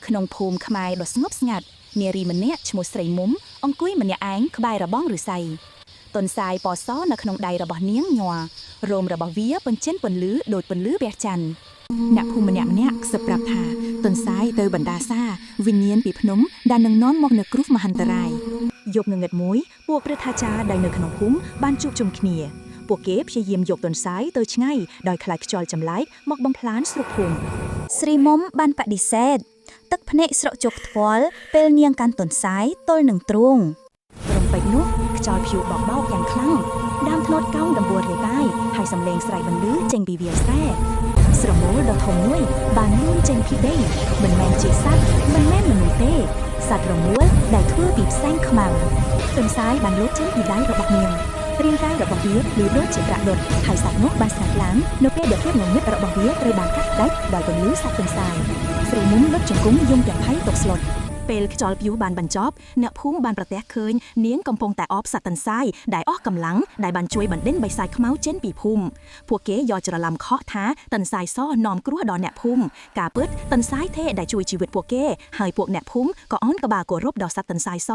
ក្នុងភូមិខ្មែរដ៏ស្ងប់ស្ងាត់នារីម្នាក់ឈ្មោះស្រីមុំអង្គុយម្នាក់ឯងក្បែររបងឫស្សីតុនសាយពណ៌សនៅក្នុងដៃរបស់នាងញ័ររោមរបស់វាបញ្ចេញពន្លឺដូចពន្លឺព្រះច័ន្ទអ្នកភូមិម្នាក់ខ្សឹបប្រាប់ថាតុនសាយទៅបណ្ដាសាវិញ្ញាណពីភ្នំដែលនឹងនាំមកនូវគ្រោះមហន្តរាយយប់ងងឹតមួយពួកព្រះថាចារ្យដែលនៅក្នុងភូមិបានជួបជុំគ្នាពួកគេព្យាយាមយកតុនសាយទៅឆ្ងាយដោយខ្លាចខ្យល់ចម្លែកមកបំផ្លាញស្រុកភូមិស្រីមុំបានបដិសេធទឹកភ្នែកស្រក់ជោគថ្ពាល់ពេលនាងកាន់តុនសាយទល់នឹងទ្រូងរំពេចនោះខ្យល់ព្យុះបោកយ៉ាងខ្លាំងដើមធ្នត់កោងដំបួលរាយដាយហើយសំឡេងស្រែកបន្លឺចេញពីវាលស្រែស្រមោលដ៏ធំមួយបានលូនចេញពីដីមិនមែនជាសត្វមិនមែនមនុស្សទេសត្វរមូលដែលធ្វើពីផ្សែងខ្មៅតុនសាយបានលោតចេញពីដៃរបស់នាងរាងកាយរបស់វាលឺដូចជាប្រាក់ដុតហើយសត្វនោះបានស្ងាត់ឡើងនៅពេលដែលភាពងងឹតរបស់វាត្រូវបានកាត់ផ្ដាច់ដោយពន្លឺសត្វតុនសាយស្រីមុំលុតជង្គង់យំទាំងភ័យតកស្លុតពេលខ្យល់ព្យុះបានបញ្ចប់អ្នកភូមិបានប្រទះឃើញនាងកំពុងតែអបសត្វតុនសាយដែលអស់កម្លាំងដែលបានជួយបណ្ដេញបិសាចខ្មៅចេញពីភូមិពួកគេយកច្រឡំខកថាតុនសាយសនាំគ្រោះដល់អ្នកភូមិការពិតតុនសាយទេដែលជួយជីវិតពួកគេហើយពួកអ្នកភូមិក៏អោនក្បាលគោរពដល់សត្វតុនសាយស